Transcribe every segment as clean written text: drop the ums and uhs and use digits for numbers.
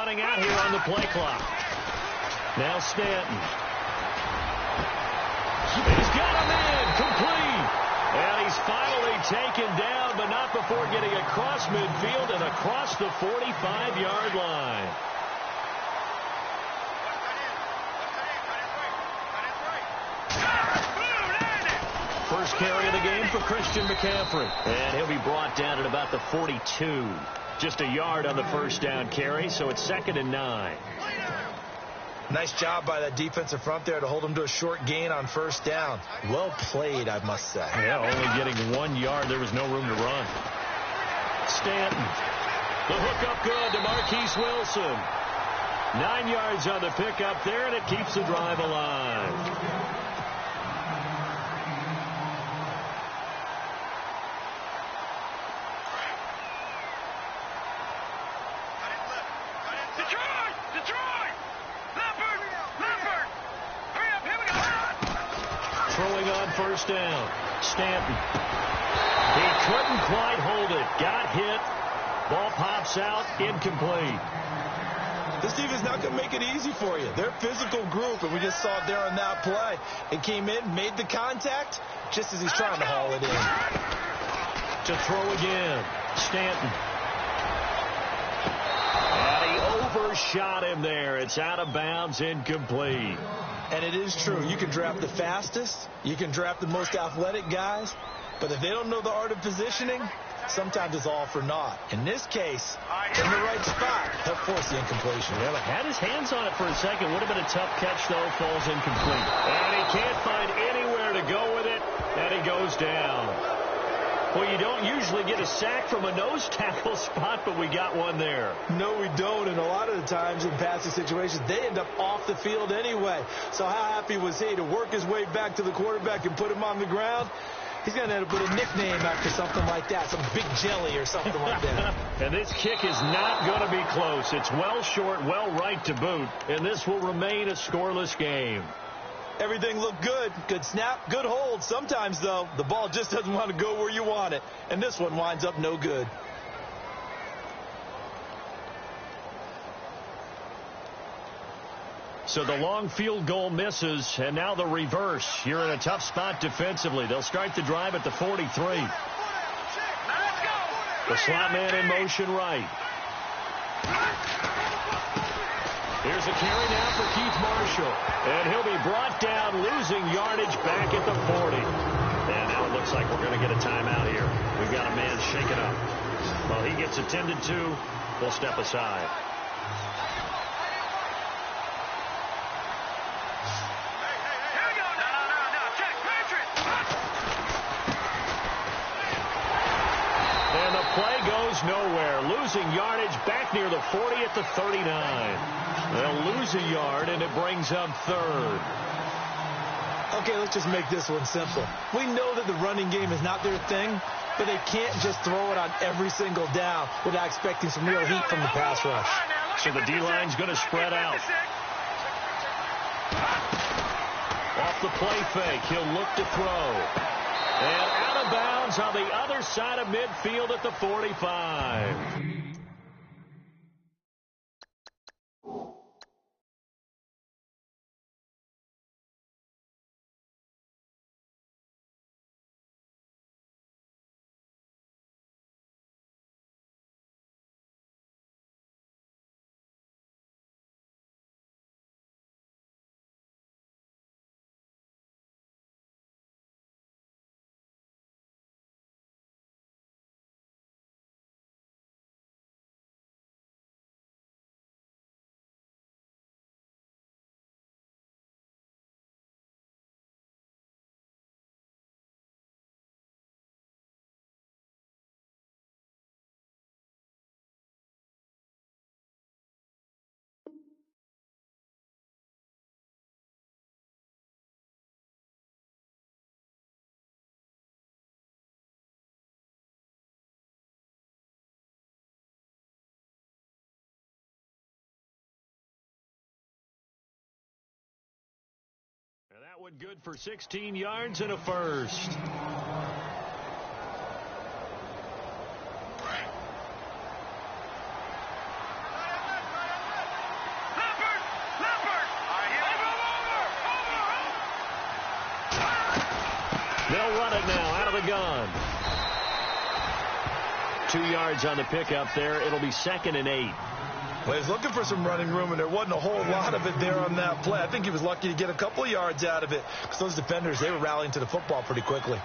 running out here on the play clock. Now Stanton. He's got him in, complete. And he's finally taken down, but not before getting across midfield and across the 45-yard line. First carry of the game for Christian McCaffrey. And he'll be brought down at about the 42. Just a yard on the first down carry, so it's 2nd and 9. Nice job by that defensive front there to hold him to a short gain on first down. Well played, I must say. Yeah, only getting 1 yard. There was no room to run. Stanton. The hook up good to Marquise Wilson. 9 yards on the pickup there, and it keeps the drive alive. Throwing on first down. Stanton. He couldn't quite hold it. Got hit. Ball pops out. Incomplete. This defense is not going to make it easy for you. They're a physical group, and we just saw it there on that play. It came in, made the contact, just as he's trying to haul it in. To throw again. Stanton. And he overshot him there. It's out of bounds. Incomplete. And it is true. You can draft the fastest. You can draft the most athletic guys. But if they don't know the art of positioning, sometimes it's all for naught. In this case, in the right spot, he'll force the incompletion. Yeah, but had his hands on it for a second. Would have been a tough catch, though. Falls incomplete. And he can't find anywhere to go with it. And he goes down. Well, you don't usually get a sack from a nose tackle spot, but we got one there. No, we don't. And a lot of the times in passing situations, they end up off the field anyway. So how happy was he to work his way back to the quarterback and put him on the ground? He's going to end up with a nickname after something like that, some big jelly or something like that. And this kick is not going to be close. It's well short, well right to boot, and this will remain a scoreless game. Everything looked good. Good snap, good hold. Sometimes, though, the ball just doesn't want to go where you want it. And this one winds up no good. So the long field goal misses, and now the reverse. You're in a tough spot defensively. They'll start the drive at the 43. The slot man in motion right. Here's a carry now for Keith Marshall. And he'll be brought down, losing yardage back at the 40. And now it looks like we're going to get a timeout here. We've got a man shaken up. While he gets attended to, we'll step aside. And the play goes nowhere. Losing yardage back near the 40 at the 39. They'll lose a yard, and it brings up third. Okay, let's just make this one simple. We know that the running game is not their thing, but they can't just throw it on every single down without expecting some real heat from the pass rush. So the D-line's going to spread out. Off the play fake, he'll look to throw. And out of bounds on the other side of midfield at the 45. And that one good for 16 yards and a first. run it now out of the gun. 2 yards on the pickup there. It'll be 2nd and 8. Well, he's looking for some running room, and there wasn't a whole lot of it there on that play. I think he was lucky to get a couple of yards out of it because those defenders, they were rallying to the football pretty quickly.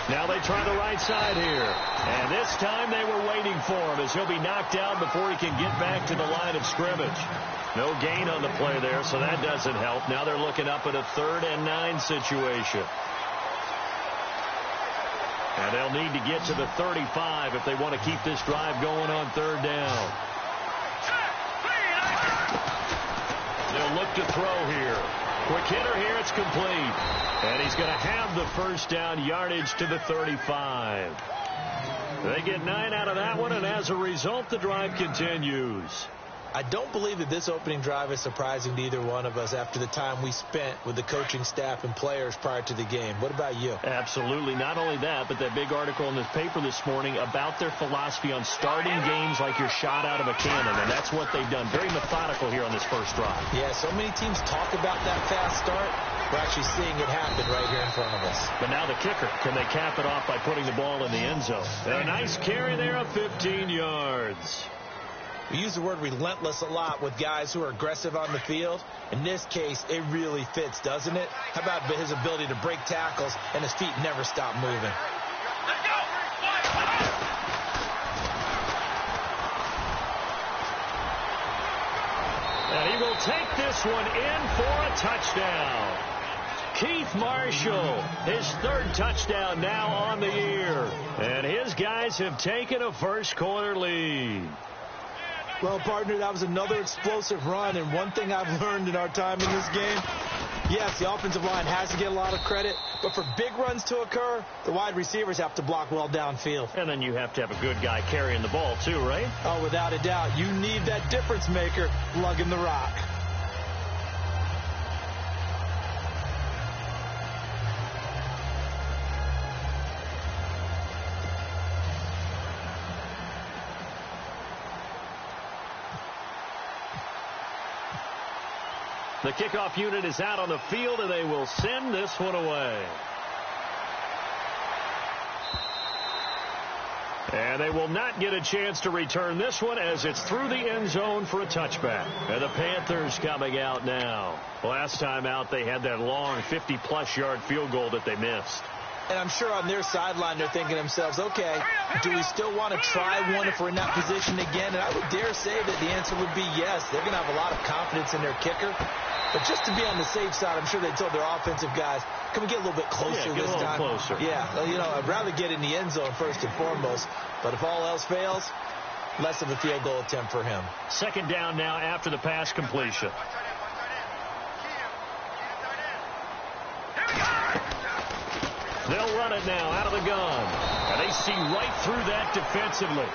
Now they try the right side here. And this time they were waiting for him as he'll be knocked down before he can get back to the line of scrimmage. No gain on the play there, so that doesn't help. Now they're looking up at a 3rd and 9 situation. And they'll need to get to the 35 if they want to keep this drive going on 3rd down. They'll look to throw here. Quick hitter here, it's complete. And he's going to have the first down yardage to the 35. They get 9 out of that one, and as a result, the drive continues. I don't believe that this opening drive is surprising to either one of us after the time we spent with the coaching staff and players prior to the game. What about you? Absolutely. Not only that, but that big article in this paper this morning about their philosophy on starting games like you're shot out of a cannon, and that's what they've done. Very methodical here on this first drive. Yeah, so many teams talk about that fast start. We're actually seeing it happen right here in front of us. But now the kicker, can they cap it off by putting the ball in the end zone? A nice carry there of 15 yards. We use the word relentless a lot with guys who are aggressive on the field. In this case, it really fits, doesn't it? How about his ability to break tackles and his feet never stop moving? And he will take this one in for a touchdown. Keith Marshall, his 3rd touchdown now on the year. And his guys have taken a first-quarter lead. Well, partner, that was another explosive run, and one thing I've learned in our time in this game, yes, the offensive line has to get a lot of credit, but for big runs to occur, the wide receivers have to block well downfield. And then you have to have a good guy carrying the ball, too, right? Oh, without a doubt. You need that difference maker lugging the rock. The kickoff unit is out on the field, and they will send this one away. And they will not get a chance to return this one as it's through the end zone for a touchback. And the Panthers coming out now. Last time out, they had that long 50-plus yard field goal that they missed. And I'm sure on their sideline they're thinking to themselves, okay, do we still want to try one if we're in that position again? And I would dare say that the answer would be yes. They're going to have a lot of confidence in their kicker. But just to be on the safe side, I'm sure they told their offensive guys, can we get a little bit closer this time? Closer. Yeah, well, you know, I'd rather get in the end zone first and foremost. But if all else fails, less of a field goal attempt for him. 2nd down now after the pass completion. They'll run it now out of the gun. And they see right through that defensively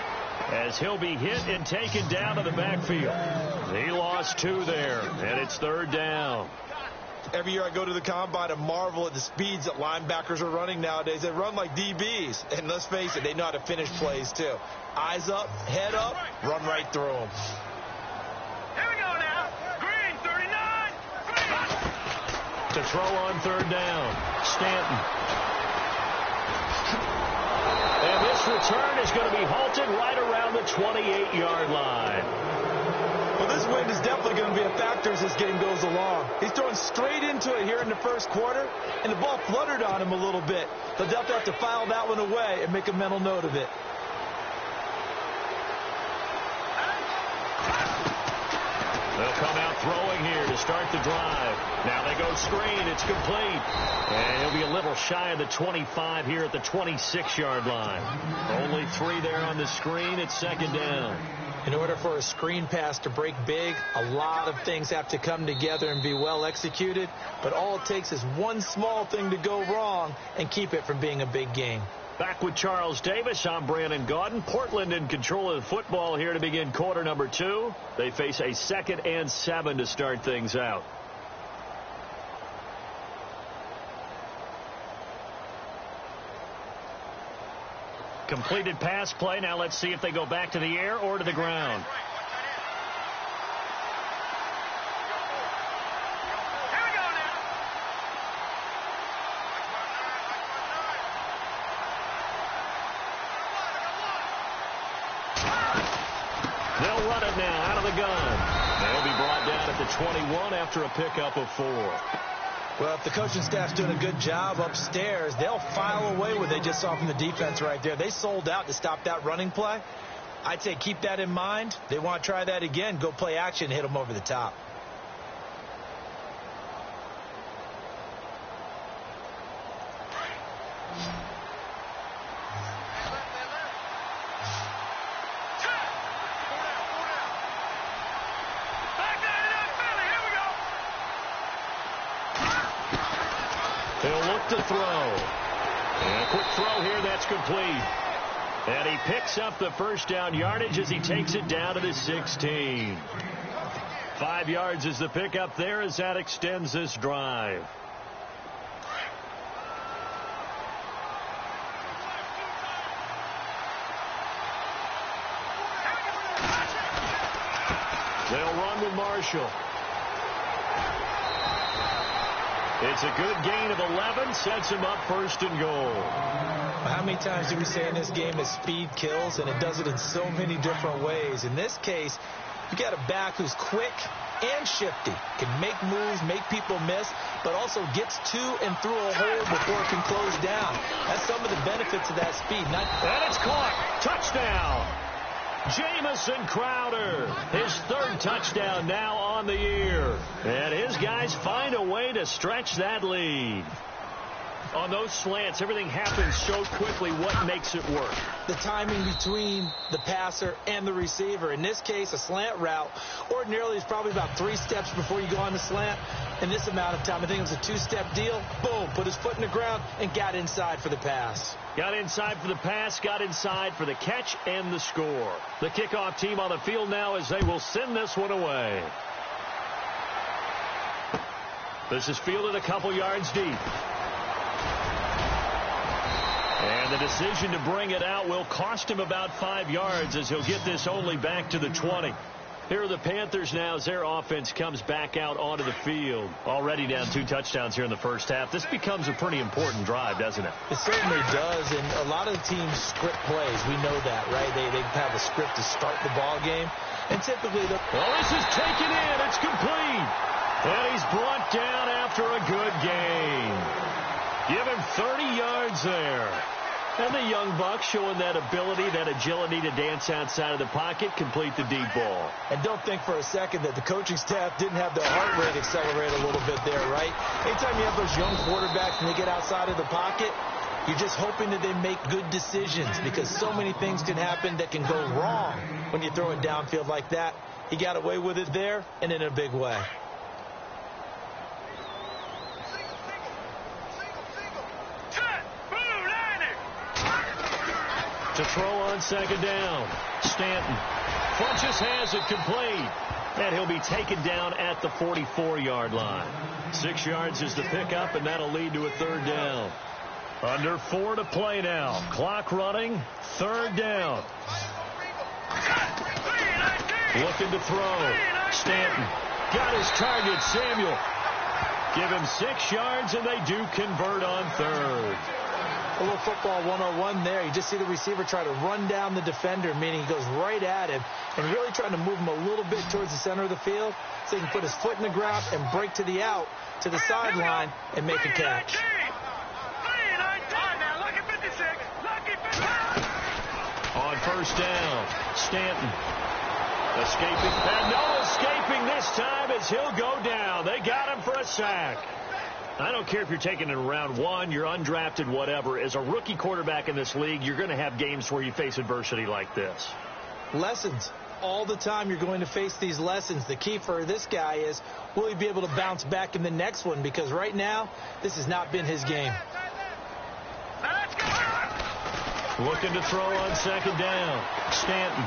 as he'll be hit and taken down to the backfield. He lost 2 there, and it's 3rd down. Every year I go to the combine and marvel at the speeds that linebackers are running nowadays. They run like DBs. And let's face it, they know how to finish plays too. Eyes up, head up, run right through them. Here we go now. Green, 39. To throw on 3rd down, Stanton. And this return is going to be halted right around the 28-yard line. Well, this wind is definitely going to be a factor as this game goes along. He's throwing straight into it here in the first quarter, and the ball fluttered on him a little bit. They'll definitely have to file that one away and make a mental note of it. They'll come out throwing here to start the drive. Now they go screen. It's complete. And he'll be a little shy of the 25 here at the 26-yard line. Only 3 there on the screen. It's 2nd down. In order for a screen pass to break big, a lot of things have to come together and be well executed. But all it takes is one small thing to go wrong and keep it from being a big game. Back with Charles Davis, I'm Brandon Gaudin. Portland in control of the football here to begin quarter number 2. They face a 2nd and 7 to start things out. Completed pass play. Now let's see if they go back to the air or to the ground. They'll run it now out of the gun. They'll be brought down at the 21 after a pickup of 4. Well, if the coaching staff's doing a good job upstairs, they'll file away what they just saw from the defense right there. They sold out to stop that running play. I'd say keep that in mind. They want to try that again. Go play action and hit them over the top. He'll look to throw. And a quick throw here, that's complete. And he picks up the first down yardage as he takes it down to the 16. 5 yards is the pickup there as that extends this drive. They'll run with Marshall. It's a good gain of 11, sets him up first and goal. How many times do we say in this game that speed kills, and it does it in so many different ways? In this case, you got a back who's quick and shifty, can make moves, make people miss, but also gets to and through a hole before it can close down. That's some of the benefits of that speed. And it's caught. Touchdown. Jamison Crowder, his 3rd touchdown now on the year. And his guys find a way to stretch that lead. On those slants, everything happens so quickly. What makes it work? The timing between the passer and the receiver. In this case, a slant route ordinarily is probably about 3 steps before you go on the slant. In this amount of time, I think it was a 2-step deal. Boom, put his foot in the ground and got inside for the pass. Got inside for the pass, got inside for the catch and the score. The kickoff team on the field now as they will send this one away. This is fielded a couple yards deep. And the decision to bring it out will cost him about 5 yards as he'll get this only back to the 20. Here are the Panthers now as their offense comes back out onto the field. Already down 2 touchdowns here in the first half. This becomes a pretty important drive, doesn't it? It certainly does, and a lot of the teams script plays. We know that, right? They have a script to start the ball game. And typically well, this is taken in. It's complete. And he's brought down after a good gain. Give him 30 yards there. And the young buck showing that ability, that agility to dance outside of the pocket, complete the deep ball. And don't think for a second that the coaching staff didn't have their heart rate accelerate a little bit there, right? Anytime you have those young quarterbacks and they get outside of the pocket, you're just hoping that they make good decisions because so many things can happen that can go wrong when you throw it downfield like that. He got away with it there and in a big way. To throw on 2nd down. Stanton. Funches has it complete. And he'll be taken down at the 44-yard line. 6 yards is the pickup, and that'll lead to a 3rd down. Under 4 to play now. Clock running. 3rd down. Looking to throw. Stanton. Got his target, Samuel. Give him 6 yards, and they do convert on 3rd. A little football 101 there. You just see the receiver try to run down the defender, meaning he goes right at him and really trying to move him a little bit towards the center of the field so he can put his foot in the ground and break to the out, to the sideline, and make a catch. On 1st down, Stanton. Escaping. And no escaping this time as he'll go down. They got him for a sack. I don't care if you're taking it in round 1, you're undrafted, whatever. As a rookie quarterback in this league, you're going to have games where you face adversity like this. Lessons. All the time you're going to face these lessons. The key for this guy is, will he be able to bounce back in the next one? Because right now, this has not been his game. Looking to throw on 2nd down. Stanton.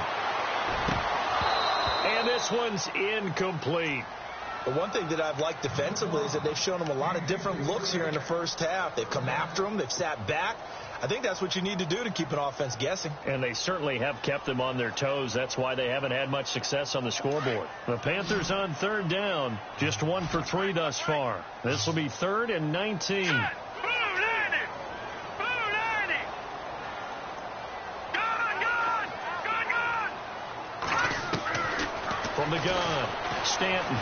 And this one's incomplete. But one thing that I've liked defensively is that they've shown him a lot of different looks here in the first half. They've come after him. They've sat back. I think that's what you need to do to keep an offense guessing. And they certainly have kept them on their toes. That's why they haven't had much success on the scoreboard. The Panthers on 3rd down. Just 1 for 3 thus far. This will be 3rd and 19. from the gun. Stanton.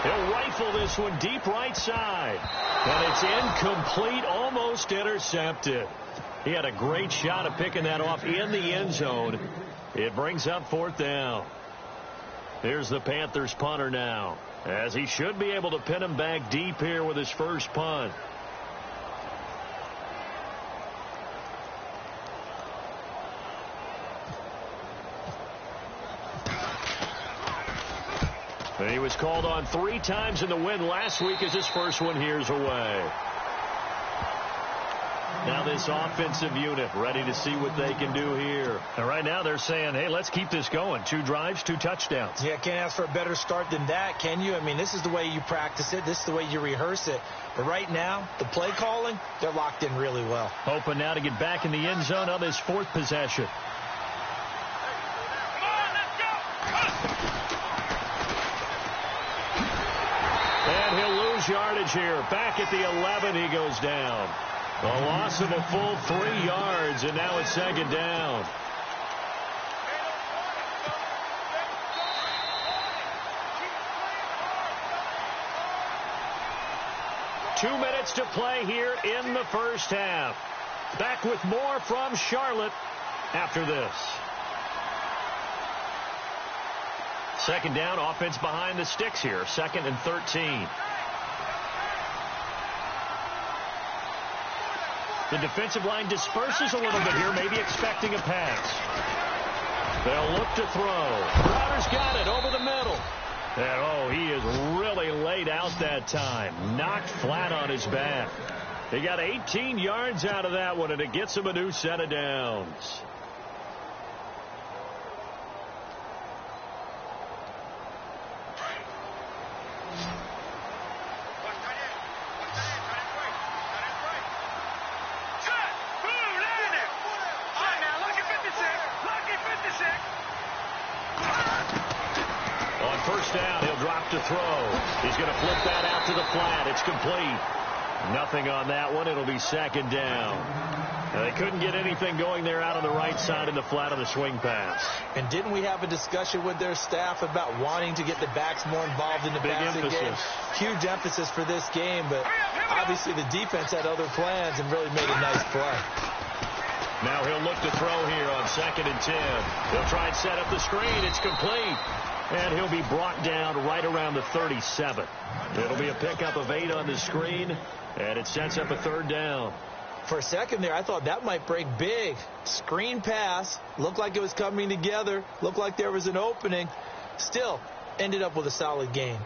He'll rifle this one deep right side. And it's incomplete, almost intercepted. He had a great shot at picking that off in the end zone. It brings up 4th down. Here's the Panthers punter now, as he should be able to pin him back deep here with his first punt. And he was called on 3 times in the win last week as his first one here's away. Now this offensive unit ready to see what they can do here. And right now they're saying, hey, let's keep this going. 2 drives, 2 touchdowns. Yeah, can't ask for a better start than that, can you? I mean, this is the way you practice it. This is the way you rehearse it. But right now, the play calling, they're locked in really well. Hoping now to get back in the end zone on this 4th possession. And he'll lose yardage here. Back at the 11, he goes down. A loss of a full 3 yards, and now it's 2nd down. Two minutes to play here in the first half. Back with more from Charlotte after this. 2nd down, offense behind the sticks here. 2nd and 13. The defensive line disperses a little bit here, maybe expecting a pass. They'll look to throw. Crowder's got it over the middle. And, oh, he is really laid out that time. Knocked flat on his back. He got 18 yards out of that one, and it gets him a new set of downs. First down, he'll drop to throw. He's going to flip that out to the flat. It's complete. Nothing on that one. It'll be 2nd down. Now, they couldn't get anything going there out on the right side in the flat of the swing pass. And didn't we have a discussion with their staff about wanting to get the backs more involved in the passing game? Huge emphasis for this game, but obviously the defense had other plans and really made a nice play. Now he'll look to throw here on 2nd and 10. He'll try and set up the screen. It's complete. And he'll be brought down right around the 37. It'll be a pickup of 8 on the screen, and it sets up a 3rd down. For a second there, I thought that might break big. Screen pass. Looked like it was coming together. Looked like there was an opening. Still, ended up with a solid game.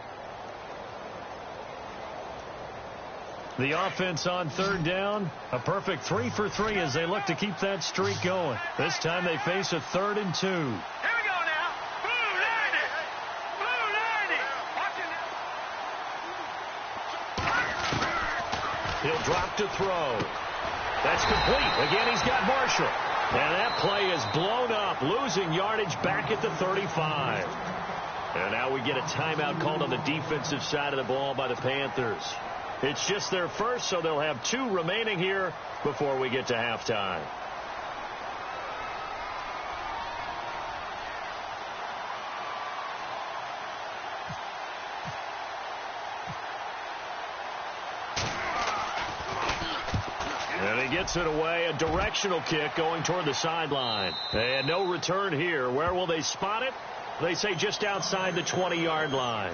The offense on 3rd down, a perfect 3 for 3 as they look to keep that streak going. This time they face a 3rd and 2. He'll drop to throw. That's complete. Again, he's got Marshall. And that play is blown up, losing yardage back at the 35. And now we get a timeout called on the defensive side of the ball by the Panthers. It's just their first, so they'll have 2 remaining here before we get to halftime. And he gets it away, a directional kick going toward the sideline. And no return here. Where will they spot it? They say just outside the 20-yard line.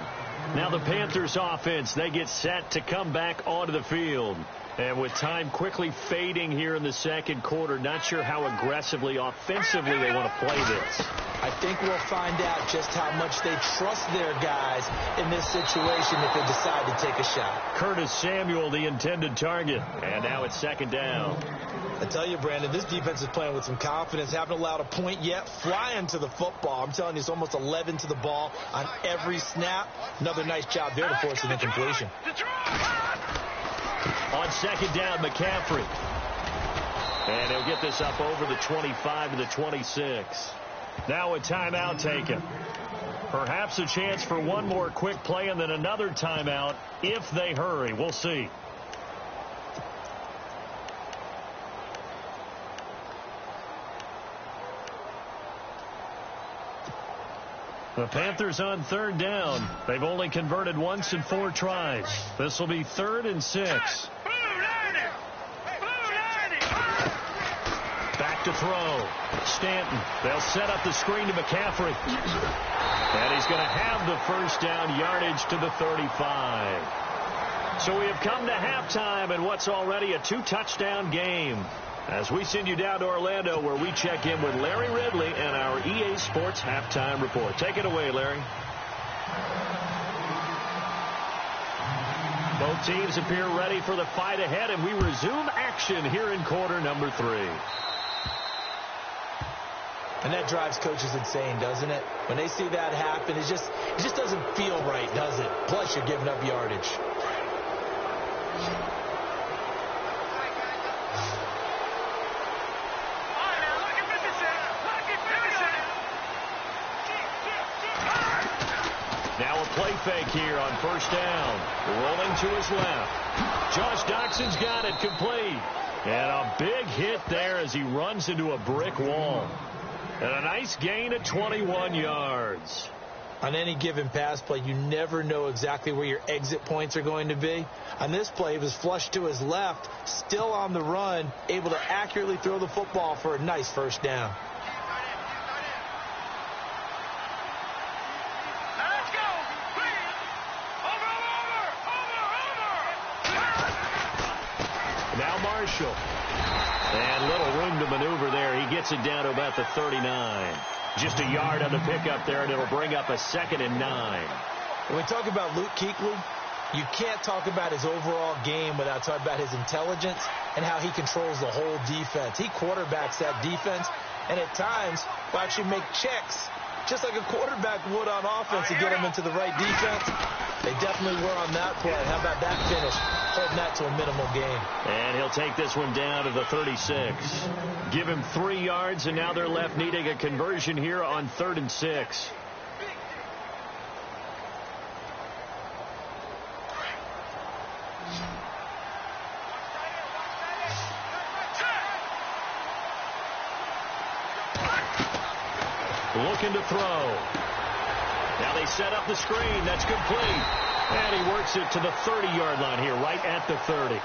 Now the Panthers offense, they get set to come back onto the field. And with time quickly fading here in the 2nd quarter, not sure how aggressively, offensively they want to play this. I think we'll find out just how much they trust their guys in this situation if they decide to take a shot. Curtis Samuel, the intended target. And now it's 2nd down. I tell you, Brandon, this defense is playing with some confidence. Haven't allowed a point yet. Flying to the football. I'm telling you, it's almost 11 to the ball on every snap. Another nice job there to force an incompletion. On 2nd down, McCaffrey. And he'll get this up over the 25 to the 26. Now a timeout taken. Perhaps a chance for one more quick play and then another timeout if they hurry. We'll see. The Panthers on third down. They've only converted once in 4 tries. This will be 3rd and 6. Back to throw. Stanton. They'll set up the screen to McCaffrey. And he's going to have the first down, yardage to the 35. So we have come to halftime in what's already a 2-touchdown game. As we send you down to Orlando, where we check in with Larry Ridley and our EA Sports Halftime Report. Take it away, Larry. Both teams appear ready for the fight ahead, and we resume action here in quarter number 3. And that drives coaches insane, doesn't it? When they see that happen, it just doesn't feel right, does it? Plus, you're giving up yardage. Now a play fake here on first down. Rolling to his left. Josh Doxson's got it complete. And a big hit there as he runs into a brick wall. And a nice gain of 21 yards. On any given pass play, you never know exactly where your exit points are going to be. On this play, he was flushed to his left, still on the run, able to accurately throw the football for a nice first down. Now Marshall. And little room to maneuver there. He gets it down to about the 39. Just a yard on the pickup there, and it'll bring up a 2nd and 9. When we talk about Luke Kuechly, you can't talk about his overall game without talking about his intelligence and how he controls the whole defense. He quarterbacks that defense, and at times will actually make checks, just like a quarterback would on offense to get him into the right defense. They definitely were on that play. How about that finish? Holding that to a minimal gain. And he'll take this one down to the 36. Give him 3 yards, and now they're left needing a conversion here on 3rd and 6. Looking to throw. Now they set up the screen. That's complete. And he works it to the 30-yard line here, right at the 30.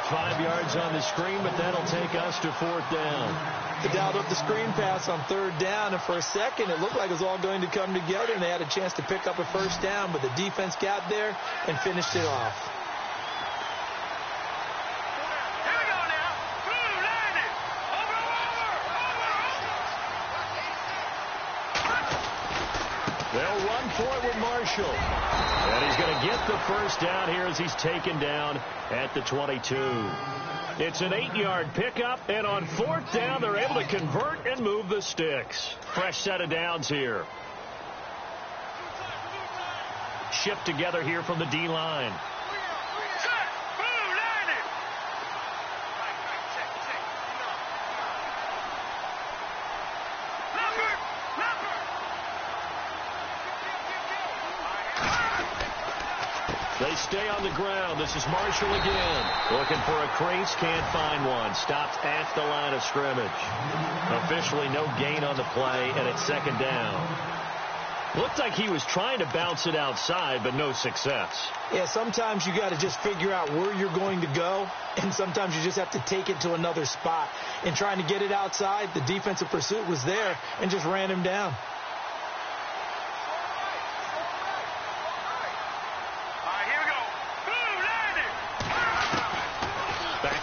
5 yards on the screen, but that'll take us to 4th down. They dialed up the screen pass on 3rd down, and for a second it looked like it was all going to come together, and they had a chance to pick up a first down, but the defense got there and finished it off. They'll run for it with Marshall. And he's going to get the first down here as he's taken down at the 22. It's an 8-yard pickup, and on 4th down, they're able to convert and move the sticks. Fresh set of downs here. Shift together here from the D-line. They stay on the ground. This is Marshall again. Looking for a crease. Can't find one. Stopped at the line of scrimmage. Officially no gain on the play, and it's 2nd down. Looked like he was trying to bounce it outside, but no success. Yeah, sometimes you got to just figure out where you're going to go, and sometimes you just have to take it to another spot. In trying to get it outside, the defensive pursuit was there and just ran him down.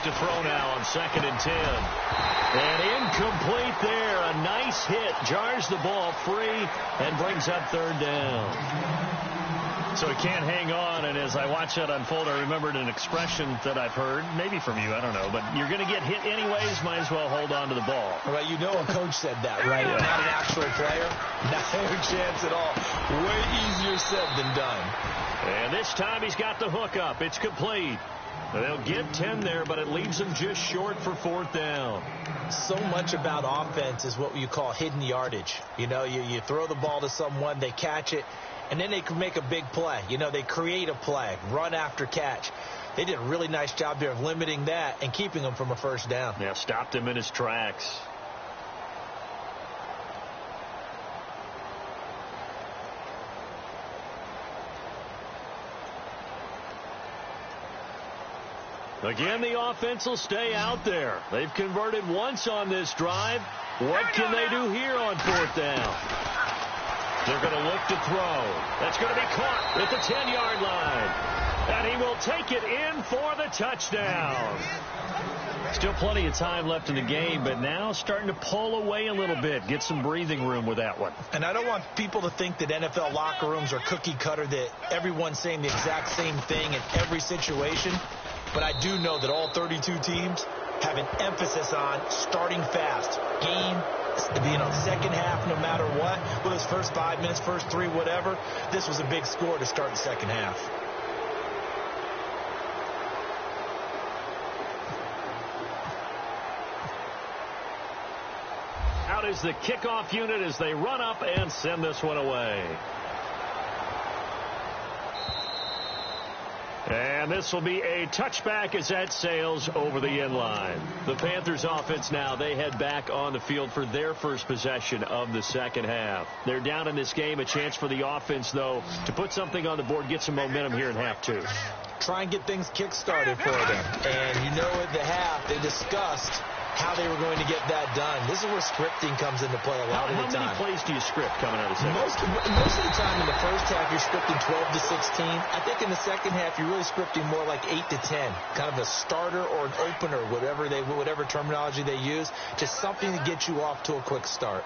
To throw now on 2nd and 10. And incomplete there. A nice hit. Jars the ball free and brings up 3rd down. So he can't hang on. And as I watch that unfold, I remembered an expression that I've heard, maybe from you, I don't know, but you're going to get hit anyways, might as well hold on to the ball. Right, you know a coach said that, right? Yeah. Not an actual player. No chance at all. Way easier said than done. And this time he's got the hook up. It's complete. They'll get 10 there, but it leaves them just short for 4th down. So much about offense is what you call hidden yardage. You know, you throw the ball to someone, they catch it, and then they can make a big play. You know, they create a play, run after catch. They did a really nice job there of limiting that and keeping him from a first down. Yeah, stopped him in his tracks. Again, the offense will stay out there. They've converted once on this drive. What can they do here on 4th down? They're going to look to throw. That's going to be caught at the 10-yard line. And he will take it in for the touchdown. Still plenty of time left in the game, but now starting to pull away a little bit. Get some breathing room with that one. And I don't want people to think that NFL locker rooms are cookie cutter, that everyone's saying the exact same thing in every situation. But I do know that all 32 teams have an emphasis on starting fast. Second half, no matter what. Whether it's first 5 minutes, first 3, whatever. This was a big score to start the second half. Out is the kickoff unit as they run up and send this one away. And this will be a touchback as that sails over the end line. The Panthers offense now, they head back on the field for their first possession of the second half. They're down in this game. A chance for the offense, though, to put something on the board, get some momentum here in half 2. Try and get things kick-started for them. And you know at the half, they discussed how they were going to get that done. This is where scripting comes into play a lot of the time. How many plays do you script coming out of the second? Most of the time in the first half, you're scripting 12 to 16. I think in the second half, you're really scripting more like 8 to 10. Kind of a starter or an opener, whatever terminology they use. Just something to get you off to a quick start.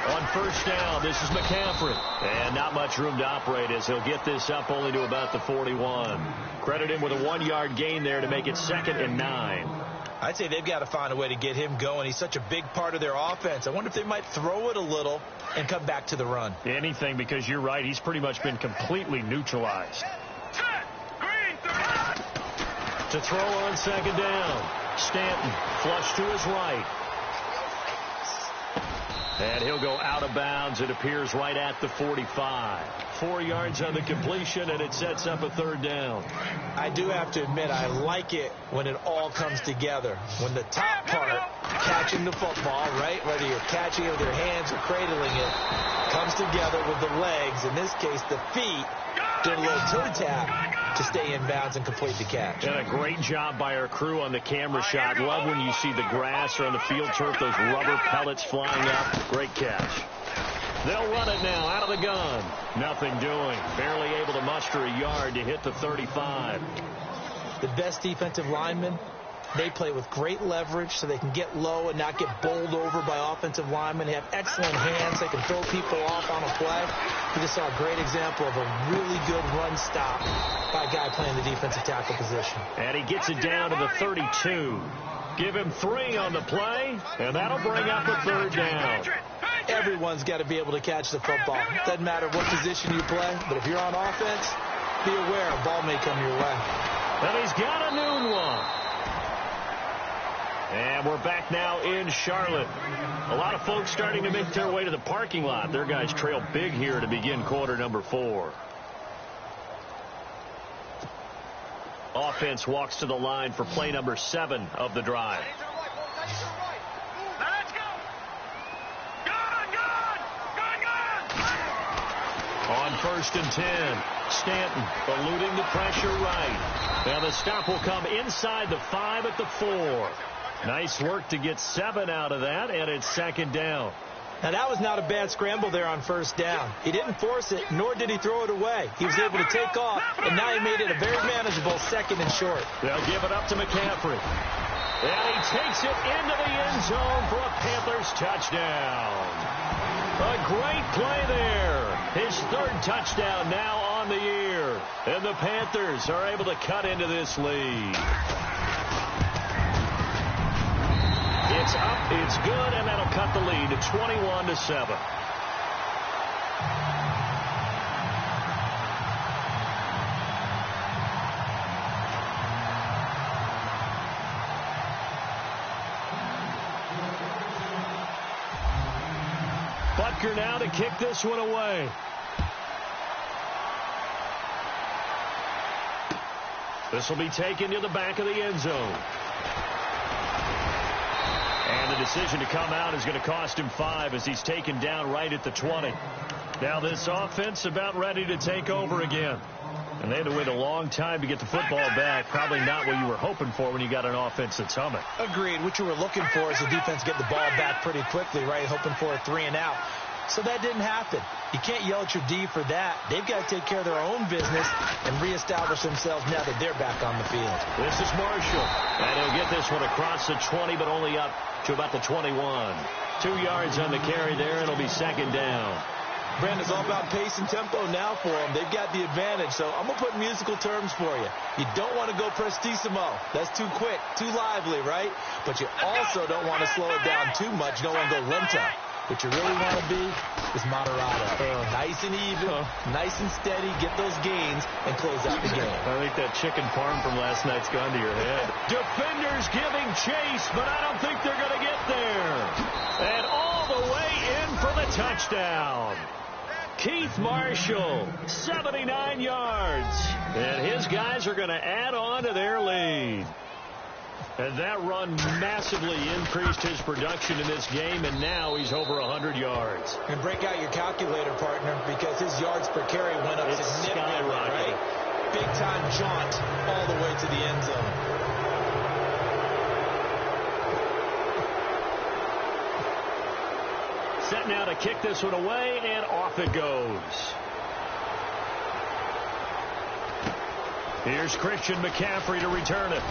On first down, this is McCaffrey. And not much room to operate as he'll get this up only to about the 41. Credit him with a 1-yard gain there to make it 2nd and 9. I'd say they've got to find a way to get him going. He's such a big part of their offense. I wonder if they might throw it a little and come back to the run. Anything, because you're right. He's pretty much been completely neutralized. To throw on 2nd down. Stanton flush to his right. And he'll go out of bounds. It appears right at the 45. 4 yards on the completion, and it sets up a 3rd down. I do have to admit, I like it when it all comes together. When the top part, catching the football, right, whether you're catching it with your hands or cradling it, comes together with the legs, in this case the feet, doing a little toe tap to stay in bounds and complete the catch. And a great job by our crew on the camera shot. Love when you see the grass or on the field turf, those rubber pellets flying up. Great catch. They'll run it now out of the gun. Nothing doing. Barely able to muster a yard to hit the 35. The best defensive linemen, they play with great leverage so they can get low and not get bowled over by offensive linemen. They have excellent hands. They can throw people off on a play. We just saw a great example of a really good run stop by a guy playing the defensive tackle position. And he gets it down to the 32. Give him 3 on the play, and that'll bring up a 3rd down. Everyone's got to be able to catch the football. Doesn't matter what position you play, but if you're on offense, be aware a ball may come your way. And he's got a noon one. And we're back now in Charlotte. A lot of folks starting to make their way to the parking lot. Their guys trail big here to begin quarter number 4. Offense walks to the line for play number 7 of the drive. On 1st and 10, Stanton eluding the pressure right. Now the stop will come inside the 5 at the 4. Nice work to get 7 out of that, and it's 2nd down. Now, that was not a bad scramble there on 1st down. He didn't force it, nor did he throw it away. He was able to take off, and now he made it a very manageable 2nd and short. They'll give it up to McCaffrey. And he takes it into the end zone for a Panthers touchdown. A great play there. His 3rd touchdown now on the year. And the Panthers are able to cut into this lead. It's up, it's good, and that'll cut the lead to 21-7. Butker now to kick this one away. This will be taken to the back of the end zone. And the decision to come out is going to cost him 5 as he's taken down right at the 20. Now this offense about ready to take over again. And they had to wait a long time to get the football back. Probably not what you were hoping for when you got an offense that's humming. Agreed. What you were looking for is the defense get the ball back pretty quickly, right? Hoping for a 3-and-out. So that didn't happen. You can't yell at your D for that. They've got to take care of their own business and reestablish themselves now that they're back on the field. This is Marshall. And he'll get this one across the 20, but only up to about the 21. 2 yards on the carry there. It'll be second down. Brandon, it's all about pace and tempo now for them. They've got the advantage, so I'm going to put musical terms for you. You don't want to go prestissimo. That's too quick, too lively, right? But you also don't want to slow it down too much. You don't want to go lento. What you really want to be is moderato. Nice and even, nice and steady, get those gains, and close out the game. I think that chicken parm from last night's gone to your head. Defenders giving chase, but I don't think they're going to get there. And all the way in for the touchdown. Keith Marshall, 79 yards. And his guys are going to add on to their lead. And that run massively increased his production in this game, and now he's over 100 yards. And break out your calculator, partner, because his yards per carry went up significantly, right? Big-time jaunt all the way to the end zone. Set now to kick this one away, and off it goes. Here's Christian McCaffrey to return it.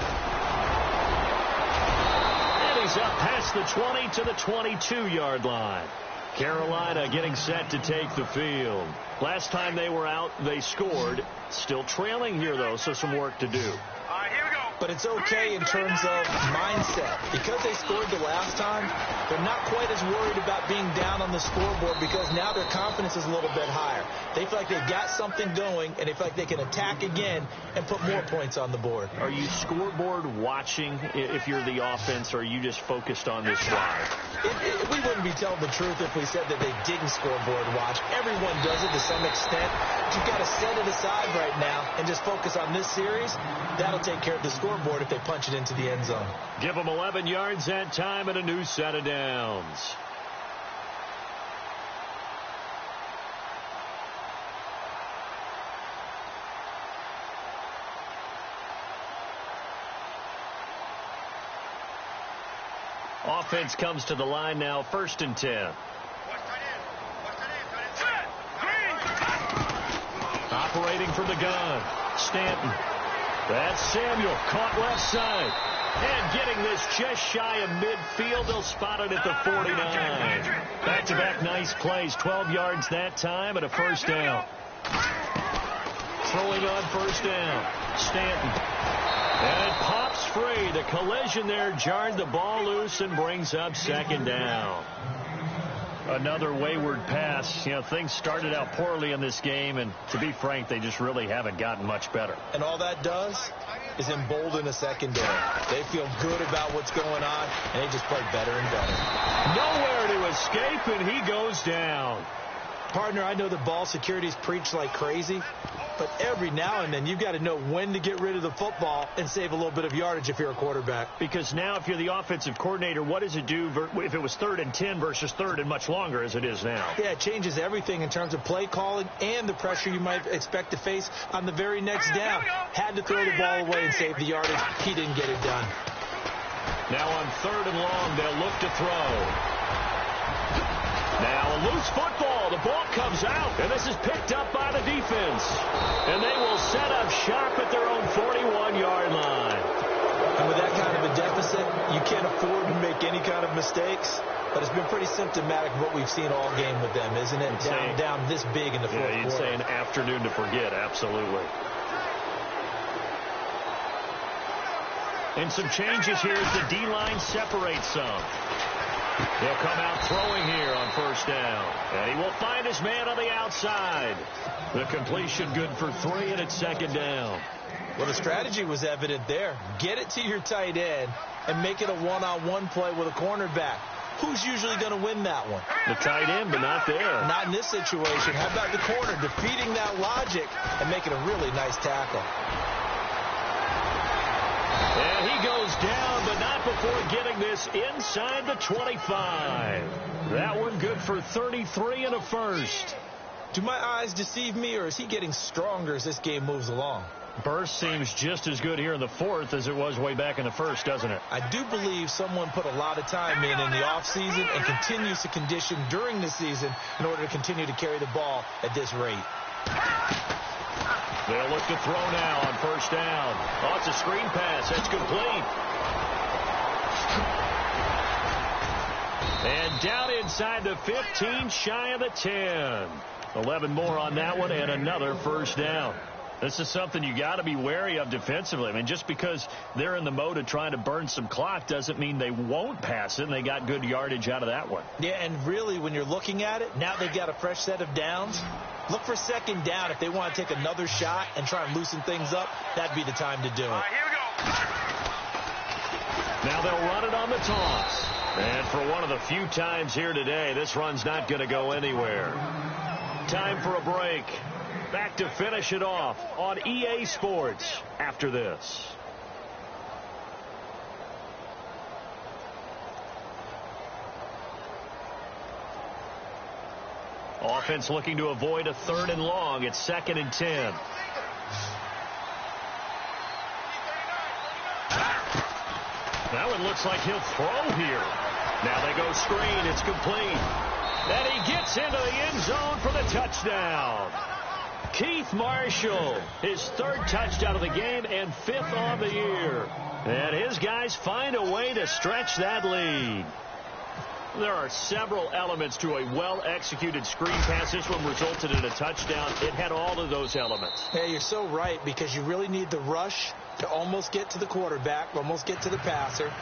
And he's up past the 20 to the 22-yard line. Carolina getting set to take the field. Last time they were out, they scored. Still trailing here, though, so some work to do. All right, here we go. But it's okay in terms of mindset. Because they scored the last time, they're not quite as worried about being down on the scoreboard because now their confidence is a little bit higher. They feel like they've got something going, and they feel like they can attack again and put more points on the board. Are you scoreboard watching if you're the offense, or are you just focused on this drive? We wouldn't be telling the truth if we said that they didn't scoreboard watch. Everyone does it to some extent. But you've got to set it aside right now and just focus on this series. That'll take care of the scoreboard if they punch it into the end zone. Give them 11 yards that time and a new set of downs. Offense comes to the line now, 1st and 10. Operating from the gun, Stanton. That's Samuel, caught left side. And getting this just shy of midfield, they'll spot it at the 49. Back-to-back nice plays, 12 yards that time and a first down. Throwing on first down, Stanton. And it pops free. The collision there jarred the ball loose and brings up second down. Another wayward pass. You know, things started out poorly in this game, and to be frank, they just really haven't gotten much better. And all that does is embolden a secondary. They feel good about what's going on, and they just play better and better. Nowhere to escape, and he goes down. Partner, I know the ball security's preached like crazy, but every now and then you've got to know when to get rid of the football and save a little bit of yardage if you're a quarterback. Because now if you're the offensive coordinator, what does it do if it was 3rd and 10 versus 3rd and much longer as it is now? Yeah, it changes everything in terms of play calling and the pressure you might expect to face on the very next down. Had to throw the ball away and save the yardage. He didn't get it done. Now on 3rd and long, they'll look to throw. Now a loose football. The ball comes out, and this is picked up by the defense. And they will set up shop at their own 41-yard line. And with that kind of a deficit, you can't afford to make any kind of mistakes. But it's been pretty symptomatic of what we've seen all game with them, isn't it? Down this big in the fourth quarter. Yeah, you'd say an afternoon to forget, absolutely. And some changes here as the D-line separates some. He'll come out throwing here on first down. And he will find his man on the outside. The completion good for 3, and it's second down. Well, the strategy was evident there. Get it to your tight end and make it a one-on-one play with a cornerback. Who's usually going to win that one? The tight end, but not there. Not in this situation. How about the corner defeating that logic and making a really nice tackle? And he goes down, but not before getting this inside the 25. That one good for 33 and a first. Do my eyes deceive me, or is he getting stronger as this game moves along? Burst seems just as good here in the fourth as it was way back in the first, doesn't it? I do believe someone put a lot of time in the offseason and continues to condition during the season in order to continue to carry the ball at this rate. They'll look to throw now on first down. Oh, it's a screen pass. It's complete. And down inside the 15, shy of the 10. 11 more on that one and another first down. This is something you got to be wary of defensively. I mean, just because they're in the mode of trying to burn some clock doesn't mean they won't pass it, and they got good yardage out of that one. Yeah, and really, when you're looking at it, now they've got a fresh set of downs. Look for second down if they want to take another shot and try and loosen things up. That'd be the time to do it. Here we go. Now they'll run it on the toss. And for one of the few times here today, this run's not going to go anywhere. Time for a break. Back to finish it off on EA Sports after this. Offense looking to avoid a 3rd and long. It's 2nd and 10. That one looks like he'll throw here. Now they go screen. It's complete. And he gets into the end zone for the touchdown. Keith Marshall, his 3rd touchdown of the game and 5th on the year. And his guys find a way to stretch that lead. There are several elements to a well-executed screen pass. This one resulted in a touchdown. It had all of those elements. Yeah, you're so right, because you really need the rush to almost get to the quarterback, almost get to the passer.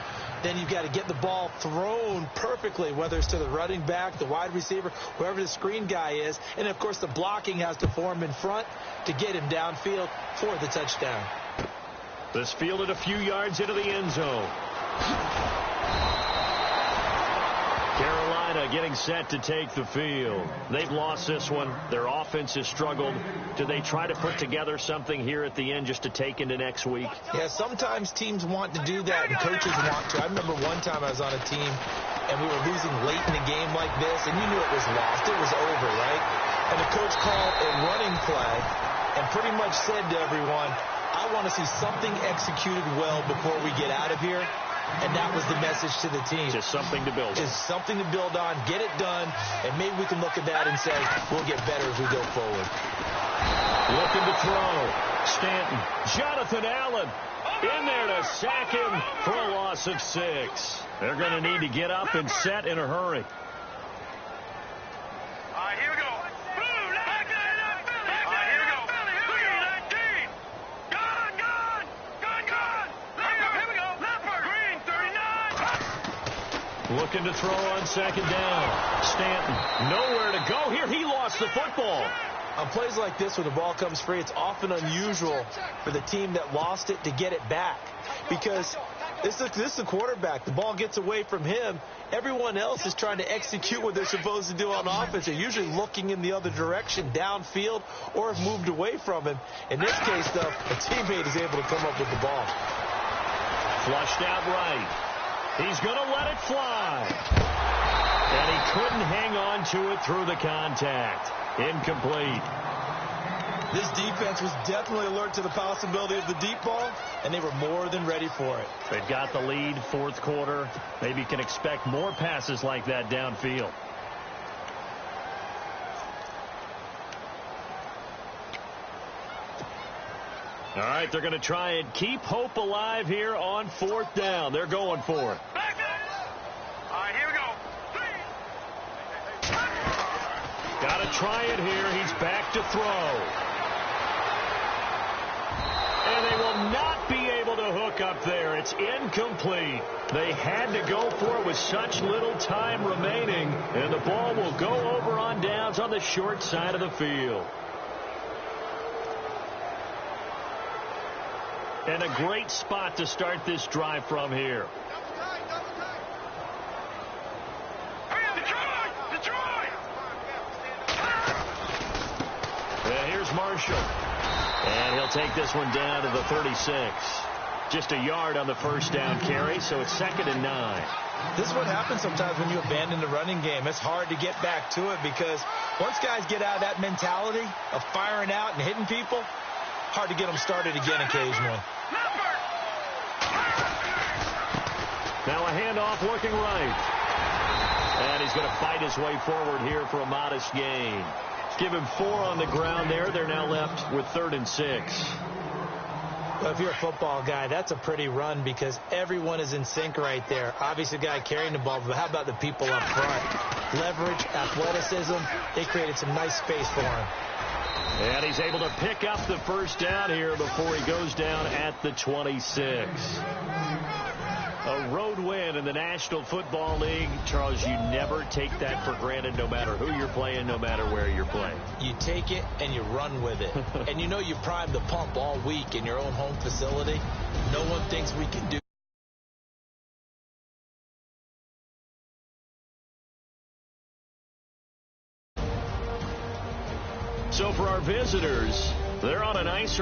Then you've got to get the ball thrown perfectly, whether it's to the running back, the wide receiver, whoever the screen guy is. And, of course, the blocking has to form in front to get him downfield for the touchdown. This fielded a few yards into the end zone. Carolina getting set to take the field. They've lost this one. Their offense has struggled. Do they try to put together something here at the end just to take into next week? Yeah, sometimes teams want to do that and coaches want to. I remember one time I was on a team and we were losing late in a game like this, and you knew it was lost. It was over, right? And the coach called a running play and pretty much said to everyone, I want to see something executed well before we get out of here. And that was the message to the team. Just something to build on. Just something to build on, get it done, and maybe we can look at that and say we'll get better as we go forward. Looking to throw. Stanton. Jonathan Allen in there to sack him for a loss of 6. They're going to need to get up and set in a hurry. Here we go. Here we go. Gone. Here we go. Green, 39. Looking to throw on second down. Stanton, nowhere to go here. He lost the football. On plays like this where the ball comes free, it's often unusual for the team that lost it to get it back. Because this is the quarterback. The ball gets away from him. Everyone else is trying to execute what they're supposed to do on offense. They're usually looking in the other direction, downfield, or have moved away from him. In this case, though, a teammate is able to come up with the ball. Flushed out right. He's going to let it fly. And he couldn't hang on to it through the contact. Incomplete. This defense was definitely alert to the possibility of the deep ball, and they were more than ready for it. They've got the lead, fourth quarter. Maybe you can expect more passes like that downfield. All right, they're going to try and keep hope alive here on 4th down. They're going for it. Here we go. Got to try it here. He's back to throw. And they will not be able to hook up there. It's incomplete. They had to go for it with such little time remaining. And the ball will go over on downs on the short side of the field. And a great spot to start this drive from here. And here's Marshall. And he'll take this one down to the 36. Just a yard on the first down carry, so it's 2nd and 9. This is what happens sometimes when you abandon the running game. It's hard to get back to it because once guys get out of that mentality of firing out and hitting people, hard to get them started again occasionally. Now a handoff looking right. And he's going to fight his way forward here for a modest gain. Give him 4 on the ground there. They're now left with 3rd and 6. Well, if you're a football guy, that's a pretty run because everyone is in sync right there. Obviously, the guy carrying the ball, but how about the people up front? Leverage, athleticism, they created some nice space for him. And he's able to pick up the first down here before he goes down at the 26. A road win in the National Football League. Charles, you never take that for granted no matter who you're playing, no matter where you're playing. You take it and you run with it. And you know you primed the pump all week in your own home facility. No one thinks we can do. So for our visitors, they're on a nice